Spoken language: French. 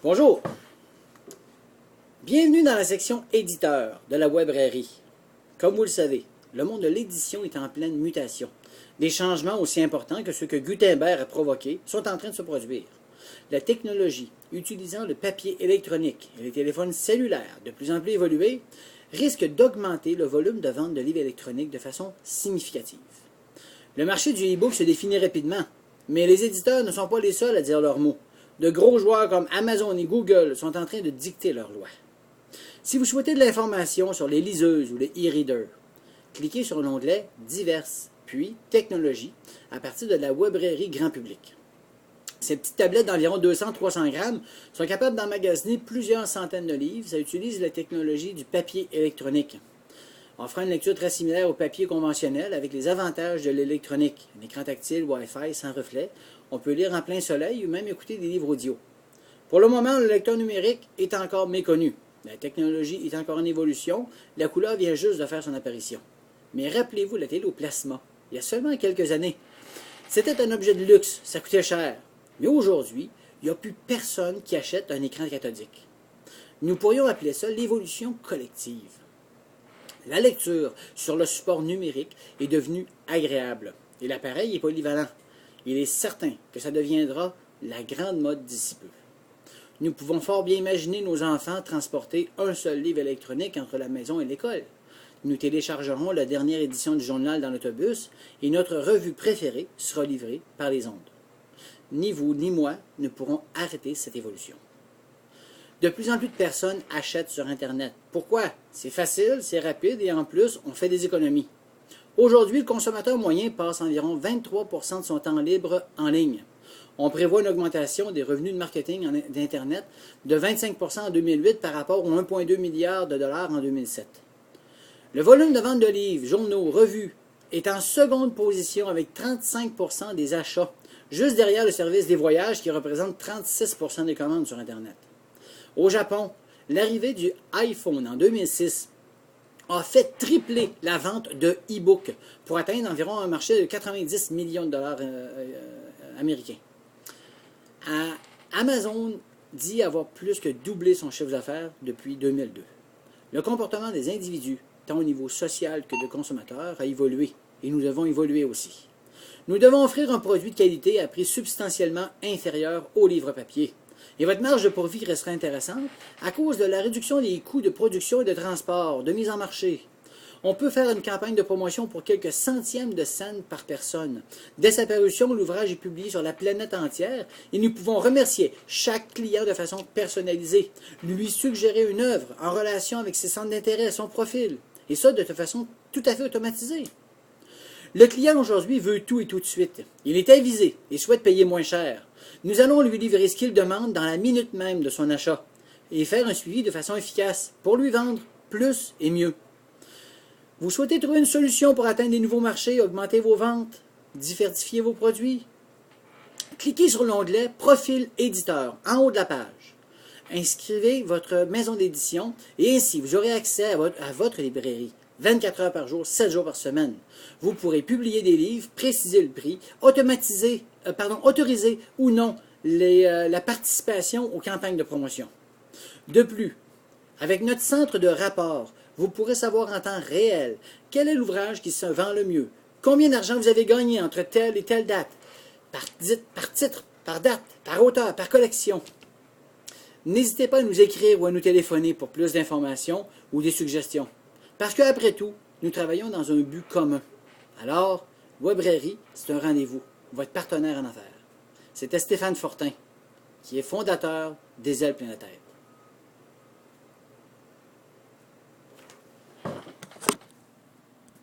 Bonjour, bienvenue dans la section éditeur de la Webrairie. Comme vous le savez, le monde de l'édition est en pleine mutation. Des changements aussi importants que ceux que Gutenberg a provoqués sont en train de se produire. La technologie utilisant le papier électronique et les téléphones cellulaires de plus en plus évolués risque d'augmenter le volume de vente de livres électroniques de façon significative. Le marché du e-book se définit rapidement, mais les éditeurs ne sont pas les seuls à dire leurs mots. De gros joueurs comme Amazon et Google sont en train de dicter leurs lois. Si vous souhaitez de l'information sur les liseuses ou les e-readers, cliquez sur l'onglet « Diverses » puis « Technologie » à partir de la Webrairie grand public. Ces petites tablettes d'environ 200-300 grammes sont capables d'emmagasiner plusieurs centaines de livres. Ça utilise la technologie du papier électronique, offrant une lecture très similaire au papier conventionnel avec les avantages de l'électronique. Un écran tactile, Wi-Fi, sans reflet. On peut lire en plein soleil ou même écouter des livres audio. Pour le moment, le lecteur numérique est encore méconnu. La technologie est encore en évolution. La couleur vient juste de faire son apparition. Mais rappelez-vous la télé au plasma, il y a seulement quelques années. C'était un objet de luxe, ça coûtait cher. Mais aujourd'hui, il n'y a plus personne qui achète un écran cathodique. Nous pourrions appeler ça l'évolution collective. La lecture sur le support numérique est devenue agréable et l'appareil est polyvalent. Il est certain que ça deviendra la grande mode d'ici peu. Nous pouvons fort bien imaginer nos enfants transporter un seul livre électronique entre la maison et l'école. Nous téléchargerons la dernière édition du journal dans l'autobus et notre revue préférée sera livrée par les ondes. Ni vous ni moi ne pourrons arrêter cette évolution. De plus en plus de personnes achètent sur Internet. Pourquoi? C'est facile, c'est rapide et en plus, on fait des économies. Aujourd'hui, le consommateur moyen passe environ 23% de son temps libre en ligne. On prévoit une augmentation des revenus de marketing d'Internet de 25% en 2008 par rapport aux 1,2 milliard de dollars en 2007. Le volume de vente de livres, journaux, revues est en seconde position avec 35% des achats, juste derrière le service des voyages qui représente 36% des commandes sur Internet. Au Japon, l'arrivée du iPhone en 2006 a fait tripler la vente de e-books pour atteindre environ un marché de 90 millions de dollars américains. Amazon dit avoir plus que doublé son chiffre d'affaires depuis 2002. Le comportement des individus, tant au niveau social que de consommateurs, a évolué et nous devons évoluer aussi. Nous devons offrir un produit de qualité à prix substantiellement inférieur au livre papier. Et votre marge de profit restera intéressante à cause de la réduction des coûts de production et de transport, de mise en marché. On peut faire une campagne de promotion pour quelques centièmes de cents par personne. Dès sa parution, l'ouvrage est publié sur la planète entière et nous pouvons remercier chaque client de façon personnalisée, lui suggérer une œuvre en relation avec ses centres d'intérêt, son profil, et ça de façon tout à fait automatisée. Le client aujourd'hui veut tout et tout de suite. Il est avisé et souhaite payer moins cher. Nous allons lui livrer ce qu'il demande dans la minute même de son achat et faire un suivi de façon efficace pour lui vendre plus et mieux. Vous souhaitez trouver une solution pour atteindre des nouveaux marchés, augmenter vos ventes, diversifier vos produits? Cliquez sur l'onglet « Profil éditeur » en haut de la page. Inscrivez votre maison d'édition et ainsi vous aurez accès à votre librairie 24 heures par jour, 7 jours par semaine. Vous pourrez publier des livres, préciser le prix, autoriser ou non la participation aux campagnes de promotion. De plus, avec notre centre de rapport, vous pourrez savoir en temps réel quel est l'ouvrage qui se vend le mieux, combien d'argent vous avez gagné entre telle et telle date, par titre, par date, par auteur, par collection. N'hésitez pas à nous écrire ou à nous téléphoner pour plus d'informations ou des suggestions. Parce qu'après tout, nous travaillons dans un but commun. Alors, Webrairie, c'est un rendez-vous, votre partenaire en affaires. C'était Stéphane Fortin, qui est fondateur des Ailes plein la tête.